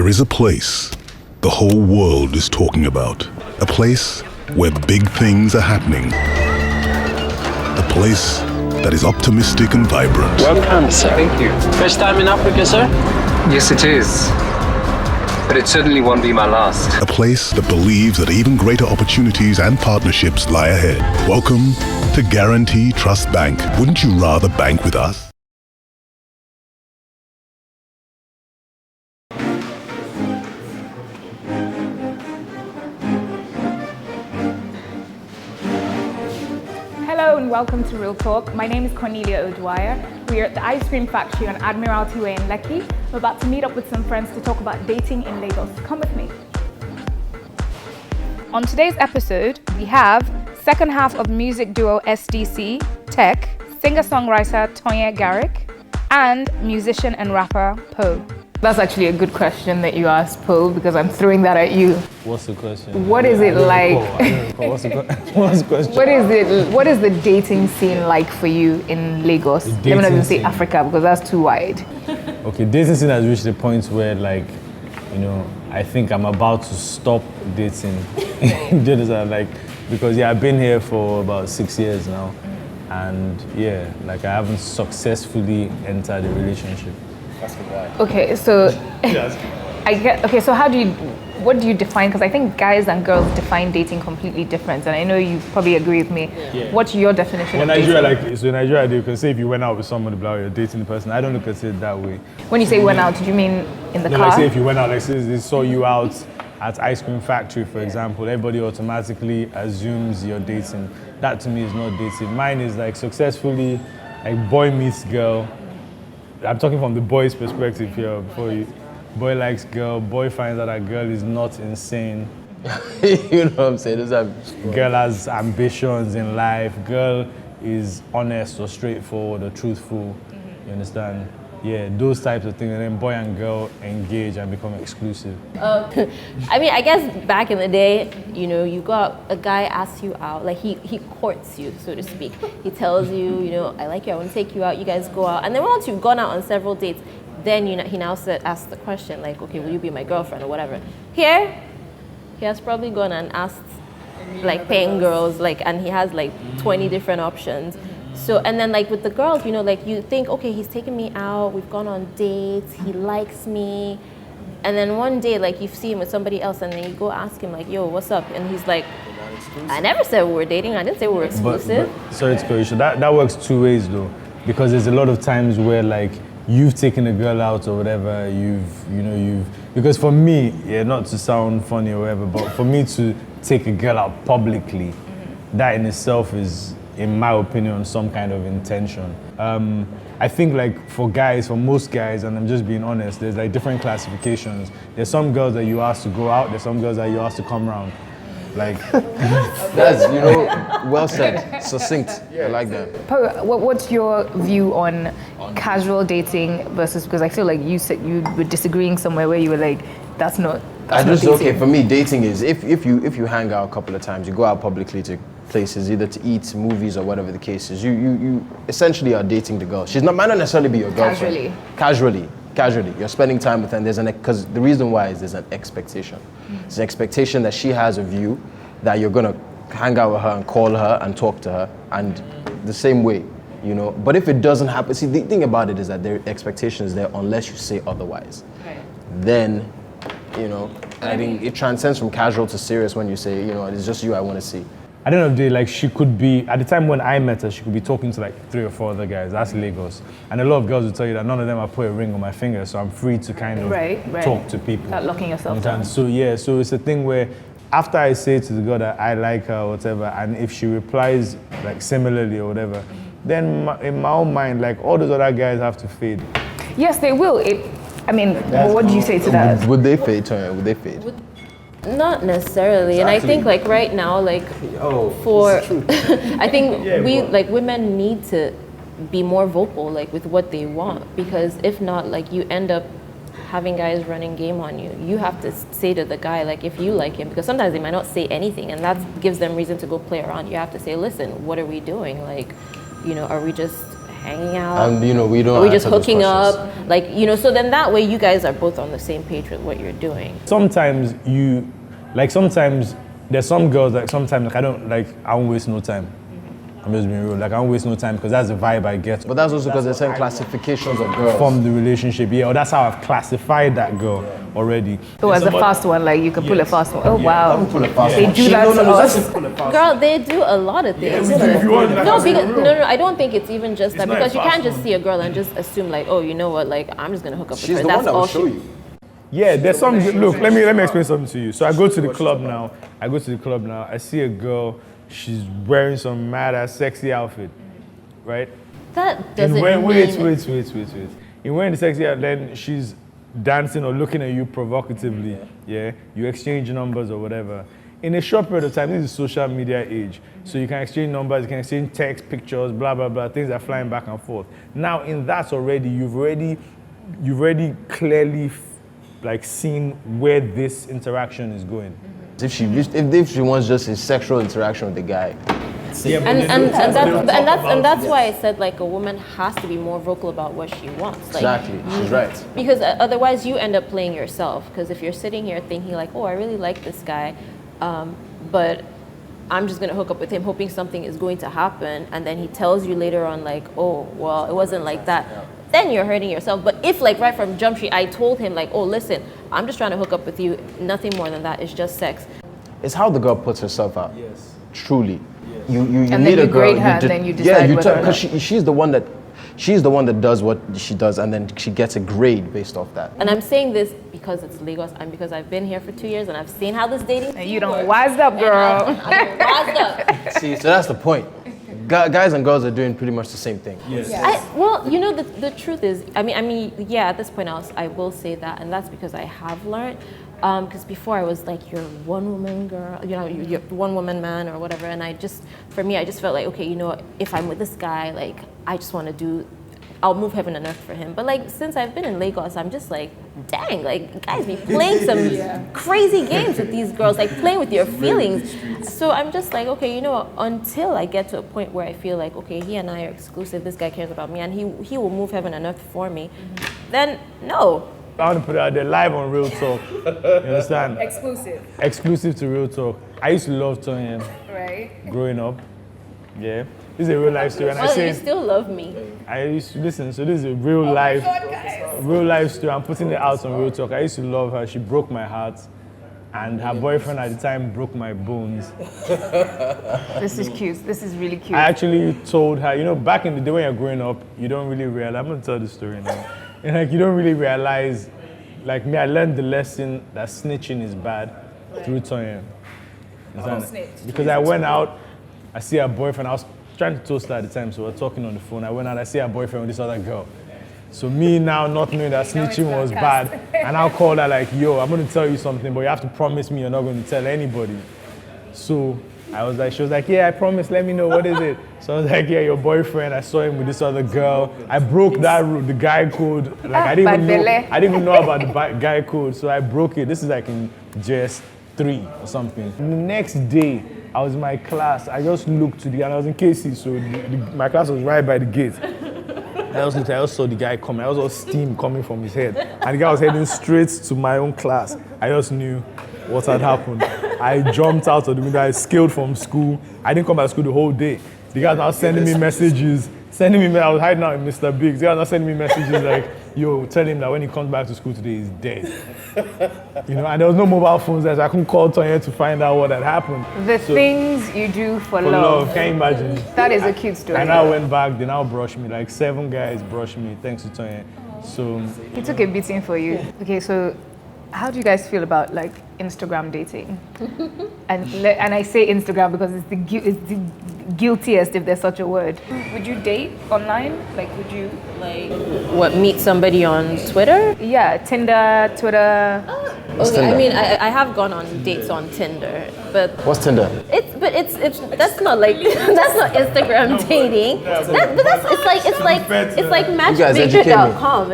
There is a place the whole world is talking about. A place where big things are happening. A place that is optimistic and vibrant. Welcome, sir. Thank you. First time in Africa, sir? Yes, it is. But it certainly won't be my last. A place that believes that even greater opportunities and partnerships lie ahead. Welcome to Guarantee Trust Bank. Wouldn't you rather bank with us? Hello and welcome to Real Talk. My name is Cornelia O'Dwyer. We are at the ice cream factory on Admiralty Way in Lekki. We're about to meet up with some friends to talk about dating in Lagos. Come with me. On today's episode, we have second half of music duo SDC, Tech, singer-songwriter Tonya Garrick, and musician and rapper Poe. That's actually a good question that you asked, Poe, because I'm throwing that at you. What's the question? What is it like? What's the question? What is the dating scene like for you in Lagos? Let me not even say Africa because that's too wide. Okay, dating scene has reached the point where, like, you know, I think I'm about to stop dating. Do you understand? Like, because I've been here for about 6 years now, and like I haven't successfully entered a relationship. Okay, so so what do you define? Because I think guys and girls define dating completely different, and I know you probably agree with me. Yeah. What's your definition of dating? In Nigeria, you can say if you went out with someone, you're dating the person. I don't look at it that way. When you say went out, do you mean in the car? Like say if you went out, like say they saw you out at ice cream factory, for example, everybody automatically assumes you're dating. That to me is not dating. Mine is like successfully, like boy meets girl. I'm talking from the boy's perspective here. Boy likes girl, boy finds out that girl is not insane. You know what I'm saying? Girl has ambitions in life. Girl is honest or straightforward or truthful. You understand? Yeah, those types of things. And then boy and girl engage and become exclusive. I mean, I guess back in the day, you know, you got a guy asks you out, like he courts you, so to speak. He tells you, you know, I like you, I want to take you out, you guys go out. And then once you've gone out on several dates, then he now asks the question, like, okay, will you be my girlfriend or whatever? Here, he has probably gone and asked, like, paying girls, like, and he has like 20 different options. So, and then like with the girls, you know, like you think, okay, he's taking me out, we've gone on dates, he likes me. And then one day, like you see him with somebody else and then you go ask him like, yo, what's up? And he's like, I never said we were dating, I didn't say we were exclusive. But sorry to correct you, that works two ways though. Because there's a lot of times where like you've taken a girl out or whatever, because for me, not to sound funny or whatever, but for me to take a girl out publicly, that in itself is, in my opinion, some kind of intention. I think like for most guys, and I'm just being honest, there's like different classifications. There's some girls that you ask to go out, there's some girls that you ask to come around. Like that's, you know, well said, succinct. I like that. Poe, what's your view on casual dating versus, because I feel like you said you were disagreeing somewhere where you were like, that's not dating. Okay, for me, dating is if you hang out a couple of times, you go out publicly to places, either to eat, movies, or whatever the case is, you essentially are dating the girl. Might not necessarily be your girlfriend. Casually. You're spending time with her, and because the reason why is there's an expectation. There's an expectation that she has of you, that you're gonna hang out with her and call her and talk to her, and the same way, you know. But if it doesn't happen, see, the thing about it is that their expectation is there unless you say otherwise. Right. Then, you know, I think it transcends from casual to serious when you say, you know, it's just you I want to see. At the end of the day, like she could be, at the time when I met her, she could be talking to like 3 or 4 other guys. That's Lagos. And a lot of girls will tell you that none of them have put a ring on my finger, so I'm free to kind of talk to people. Without locking yourself down. So so it's a thing where after I say to the girl that I like her or whatever, and if she replies like similarly or whatever, then in my own mind, like all those other guys have to fade. Yes, they will. What do you say to that? Would they fade, Tonya? Would they fade? Not necessarily, and I think like right now, like I think women need to be more vocal, like with what they want, because if not, like you end up having guys running game on you. You have to say to the guy, like if you like him, because sometimes they might not say anything, and that gives them reason to go play around. You have to say, listen, what are we doing? Like, you know, are we just hanging out? And we don't. Are we just answer those hooking questions. up? Like, so then that way you guys are both on the same page with what you're doing. Sometimes there's some girls like sometimes I won't waste no time. I'm just being real. Like I won't waste no time because that's the vibe I get. But that's also because there's certain classifications of girls. From the relationship, yeah, or that's how I've classified that girl already. So as a fast one, like you can pull a fast one. Oh wow. Pull a fast They one. do that to us. Girl, they do a lot of things. I don't think it's even just that, because you can't just see a girl and just assume like, oh, you know what, like I'm just gonna hook up with her. She's the one that will show you. Yeah, there's some. Look, let me explain something to you. So I go to the club now. I see a girl. She's wearing some mad ass sexy outfit, right? That doesn't And mean... wait. In wearing the sexy outfit, then she's dancing or looking at you provocatively. Yeah, you exchange numbers or whatever. In a short period of time, this is social media age, so you can exchange numbers, you can exchange text, pictures, blah blah blah. Things are flying back and forth. Now, in that already, you've already clearly like seen where this interaction is going. If she wants just a sexual interaction with the guy. And that's why I said like a woman has to be more vocal about what she wants. Like, Exactly, she's right. Because otherwise you end up playing yourself. Because if you're sitting here thinking like, oh, I really like this guy, but I'm just gonna hook up with him hoping something is going to happen, and then he tells you later on like, oh, well, it wasn't like that. Then you're hurting yourself. But if like right from Jump Street, I told him like, oh, listen, I'm just trying to hook up with you, nothing more than that, it's just sex. It's how the girl puts herself out. Yes. Truly. Yes. You and meet then a you girl. grade her, and then you decide because she's the one that does what she does, and then she gets a grade based off that. And I'm saying this because it's Lagos and because I've been here for 2 years and I've seen how this dating. And you don't wised up, girl. I'm wised up. See, so that's the point. Guys and girls are doing pretty much the same thing. Yes. Well, the truth is, I mean, yeah, at this point I will say that, and that's because I have learned. Because before I was like, you're one woman girl, you're one woman man or whatever, and I just felt like, okay, if I'm with this guy, like, I just want to I'll move heaven and earth for him. But like, since I've been in Lagos, I'm just like, dang, like, guys be playing some crazy games with these girls, like playing with your feelings. So I'm just like, okay, until I get to a point where I feel like, okay, he and I are exclusive, this guy cares about me, and he will move heaven and earth for me, then no. I want to put it out there live on Real Talk. You understand? Exclusive to Real Talk. I used to love Tonyan. Right. Growing up. Yeah. This is a real life story. And Well, you still love me. I used to listen. So this is a real life story. I'm putting it out on Real Talk. I used to love her. She broke my heart. And her boyfriend at the time broke my bones. This is cute. This is really cute. I actually told her, back in the day when you're growing up, you don't really realize. I'm going to tell the story now. And like, you don't really realize, like me, I learned the lesson that snitching is bad through Tonyan. Because I went out, I see her boyfriend, I was trying to toast her at the time, so we're talking on the phone. I went out, I see her boyfriend with this other girl. So me now not knowing that snitching was bad, and I'll call her like, yo, I'm going to tell you something, but you have to promise me you're not going to tell anybody. So she was like, yeah, I promise, let me know, what is it? So I was like, yeah, your boyfriend, I saw him with this other girl. I broke the guy code. Like I didn't even know about the guy code, so I broke it. This is like in JS3 or something. The next day, I was in my class. I just looked to and I was in KC, so my class was right by the gate. I also saw the guy coming. I was all steam coming from his head. And the guy was heading straight to my own class. I just knew what had happened. I jumped out of the window. I scaled from school. I didn't come back to school the whole day. The guys now sending me messages. I was hiding out in Mr. Biggs. The guys now sending me messages like, yo, tell him that when he comes back to school today, he's dead. And there was no mobile phones there, so I couldn't call Tonyan to find out what had happened. The things you do for love. Can you imagine? That is a cute story. And I went back, they now brushed me. Like 7 guys brushed me, thanks to Tonyan. So he took a beating for you. Okay, so how do you guys feel about like Instagram dating? and I say Instagram because it's the guiltiest, if there's such a word. Would you date online? Like, would you meet somebody on Twitter? Yeah, Tinder, Twitter. Okay, Tinder? I mean, I have gone on dates on Tinder, but What's Tinder? it's that's not like that's not Instagram dating. It's like matchmaker.com.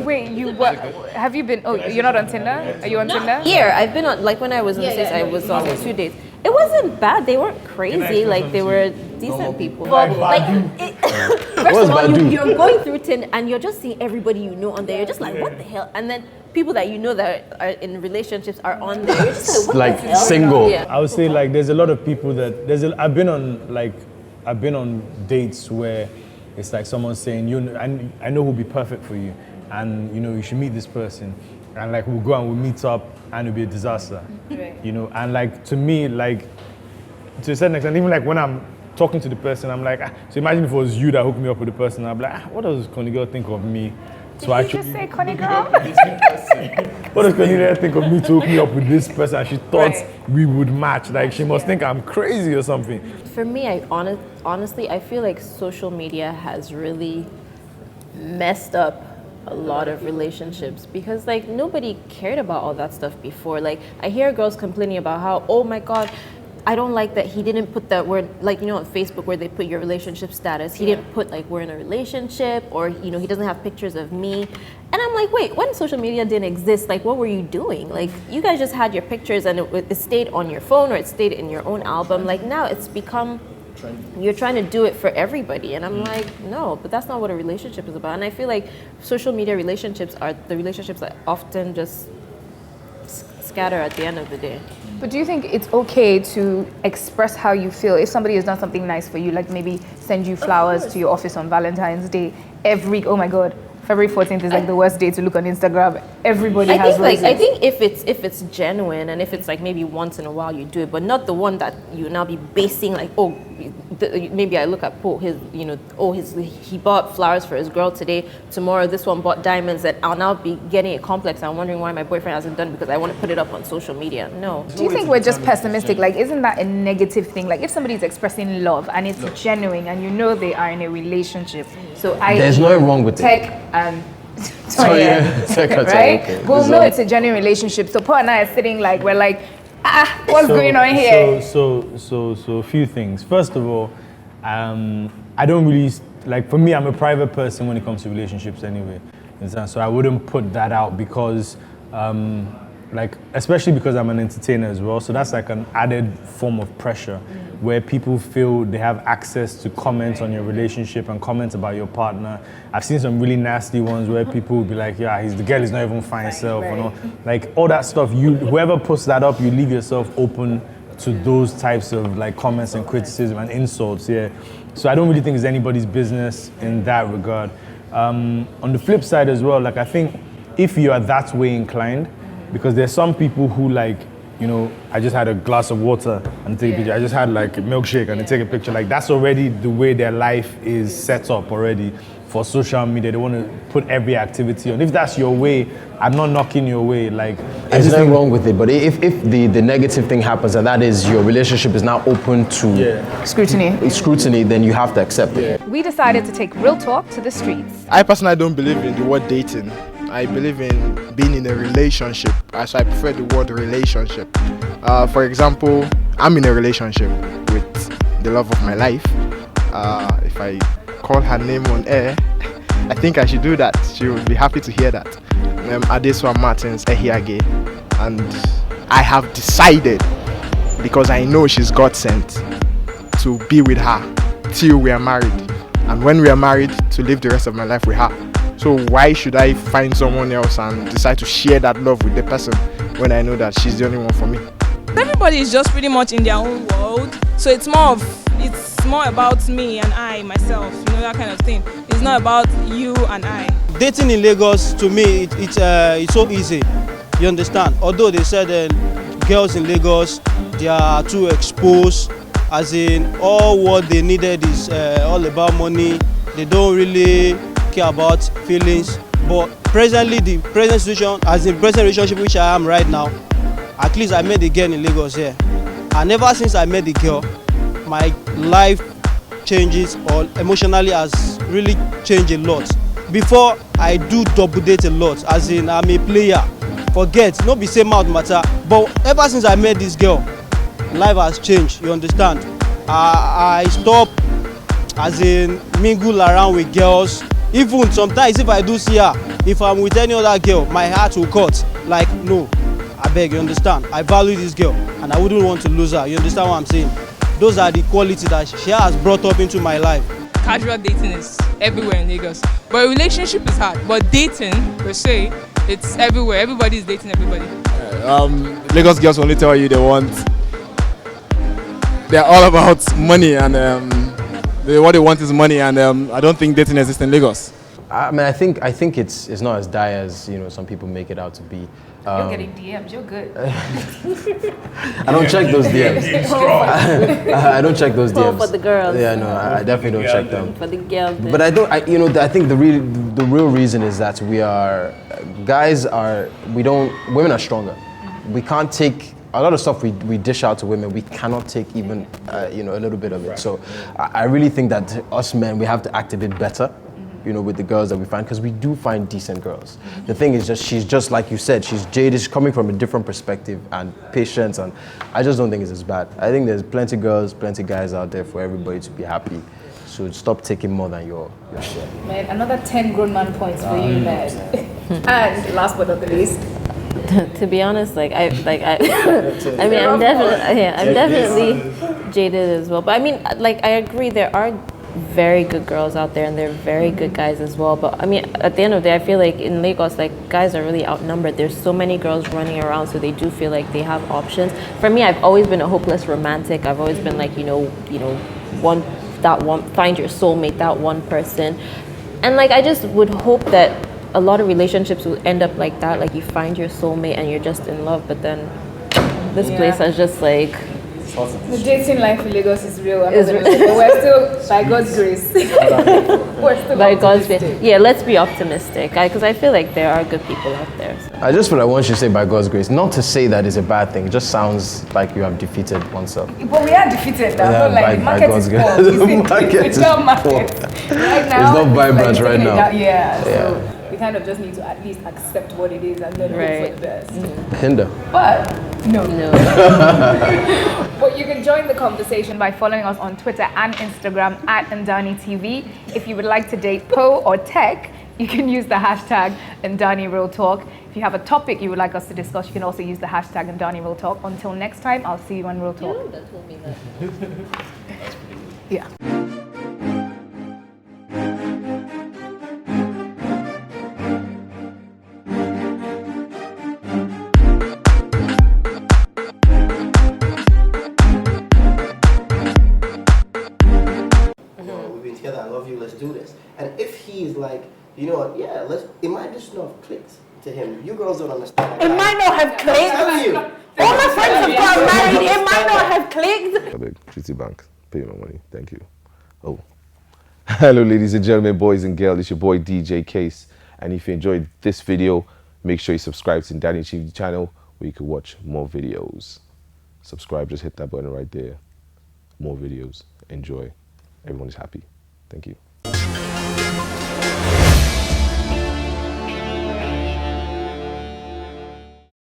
Wait, have you been? Oh, you're not on Tinder? Are you on Tinder? Here, I've been on, like when I was in the States, I was on 2 dates. It wasn't bad. They weren't crazy. Like they were decent people. But like, First What's of all, Badu? you're going through Tinder and you're just seeing everybody you know on there. You're just like, what the hell? And then people that you know that are in relationships are on there. You're just like, what the hell? Single. Yeah. I would say like there's a lot of people that I've been on dates where it's like someone saying, I know who'll be perfect for you, and you should meet this person, and like we'll go and we'll meet up and it'll be a disaster. Right. And like to me, like to a certain extent, even like when I'm talking to the person, I'm like, so imagine if it was you that hooked me up with the person, I'm like, what does Connie girl think of me? So Did you just say Connie girl? what does Connie girl think of me to hook me up with this person? And she thought we would match. Like she must think I'm crazy or something. For me, honestly, I feel like social media has really messed up a lot of relationships because like nobody cared about all that stuff before. Like I hear girls complaining about how, oh my God, I don't like that he didn't put that word, like, on Facebook where they put your relationship status. He didn't put like we're in a relationship, or, he doesn't have pictures of me. And I'm like, wait, when social media didn't exist, like what were you doing? Like you guys just had your pictures and it stayed on your phone or it stayed in your own album. Like now it's become, you're trying to do it for everybody. And I'm like, no, but that's not what a relationship is about. And I feel like social media relationships are the relationships that often just scatter at the end of the day. But do you think it's okay to express how you feel if somebody has done something nice for you, like maybe send you flowers to your office on Valentine's Day oh my God, February 14th is like the worst day to look on Instagram. Everybody has roses. I think if it's genuine and if it's like maybe once in a while you do it, but not the one that you now be basing like, maybe I look at he bought flowers for his girl today. Tomorrow this one bought diamonds, that I'll now be getting a complex. I'm wondering why my boyfriend hasn't done it because I want to put it up on social media. No. Do you think we're just pessimistic? Like, isn't that a negative thing? Like, if somebody's expressing love and it's genuine and they are in a relationship, so There's nothing wrong with Tech it. and Tech, right? okay. We'll know it's a genuine relationship. So Paul and I are sitting like, we're like, what's going on here? So a few things. First of all, I don't really, like for me, I'm a private person when it comes to relationships anyway. So I wouldn't put that out because, especially because I'm an entertainer as well. So that's like an added form of pressure where people feel they have access to comment on your relationship and comment about your partner. I've seen some really nasty ones where people will be like, yeah, the girl is not even fine herself. Like all that stuff, whoever puts that up, you leave yourself open to those types of like comments and criticism and insults, yeah. So I don't really think it's anybody's business in that regard. On the flip side as well, like I think if you are that way inclined, because there's some people who like, I just had a glass of water and take a picture. I just had like a milkshake and they take a picture. Like that's already the way their life is set up already for social media. They want to put every activity on. If that's your way, I'm not knocking your way. Like there's nothing wrong with it. But if the negative thing happens and that is your relationship is now open to scrutiny, then you have to accept it. We decided to take real talk to the streets. I personally don't believe in the word dating. I believe in being in a relationship, so I prefer the word relationship. For example, I'm in a relationship with the love of my life. If I call her name on air, I think I should do that. She would be happy to hear that. Adeswa Martins Ehiage, and I have decided, because I know she's God sent, to be with her till we are married, and when we are married, to live the rest of my life with her. So why should I find someone else and decide to share that love with the person when I know that she's the only one for me? Everybody is just pretty much in their own world, so it's more about me and I, myself, that kind of thing. It's not about you and I. Dating in Lagos, to me, it's so easy. You understand? Although they said girls in Lagos, they are too exposed, as in all what they needed is all about money. They don't really care about feelings. But presently, the present situation, as in present relationship which I am right now, at least I met a girl in Lagos here. And ever since I met the girl, my life changes or emotionally has really changed a lot. Before, I do double date a lot, as in I'm a player. Forget, no be same mouth matter. But ever since I met this girl, life has changed, you understand? I stop, as in mingle around with girls. Even sometimes if I do see her, if I'm with any other girl, my heart will cut. Like, no, I beg, you understand? I value this girl and I wouldn't want to lose her. You understand what I'm saying? Those are the qualities that she has brought up into my life. casual dating is everywhere in Lagos. But a relationship is hard. But dating, per se, it's everywhere. Everybody is dating everybody. Lagos girls only tell you they're all about money, and what they want is money, and I don't think dating exists in Lagos. I mean, I think it's not as dire as some people make it out to be. You're getting DMs. You're good. I don't check those DMs. I don't check those DMs. For the girls. Yeah, no, I definitely don't check them. For the girls. But I think the real reason is that women are stronger. We can't take a lot of stuff we dish out to women. We cannot take even a little bit of it. So I really think that us men, we have to act a bit better, with the girls that we find, because we do find decent girls. The thing is she's just like you said, she's jaded, she's coming from a different perspective and patience, and I just don't think it's as bad. I think there's plenty girls, plenty guys out there for everybody to be happy. So stop taking more than your share. Man, another 10 grown man points for you, man. And last but not the least, to be honest, I mean, I'm definitely jaded as well. But I mean, I agree, there are very good girls out there and there are very good guys as well. But I mean, at the end of the day, I feel like in Lagos, guys are really outnumbered. There's so many girls running around, so they do feel like they have options. For me, I've always been a hopeless romantic. I've always been find your soulmate, that one person. And I just would hope that a lot of relationships will end up like that, you find your soulmate and you're just in love, but then this place is just the dating life in Lagos is real. We're still, by God's grace. We're still by God's grace. Yeah, let's be optimistic, because I feel like there are good people out there. So. I just feel like once you say by God's grace, not to say that is a bad thing. It just sounds like you have defeated oneself. But we are defeated now. Yeah, the market is poor. The market is poor. Right now, it's not vibrant right now. So we kind of just need to at least accept what it is and then hope for the best. Hinder. But no. But you can join the conversation by following us on Twitter and Instagram at NdaniTV. If you would like to date Po or Tech, you can use the hashtag NdaniRealTalk. If you have a topic you would like us to discuss, you can also use the hashtag NdaniRealTalk. Until next time, I'll see you on Real Talk. You that told me that. Yeah. Together, I love you, let's do this. And if he's like, you know what, yeah, it might just not have clicked to him. You girls don't understand. It might not have clicked. All my friends have got married, it might not have clicked. Trinity Bank, pay my money, thank you. Oh. Hello ladies and gentlemen, boys and girls, it's your boy DJ Case. And if you enjoyed this video, make sure you subscribe to Ndani TV channel where you can watch more videos. Subscribe, just hit that button right there. More videos, enjoy. Everyone is happy. Thank you.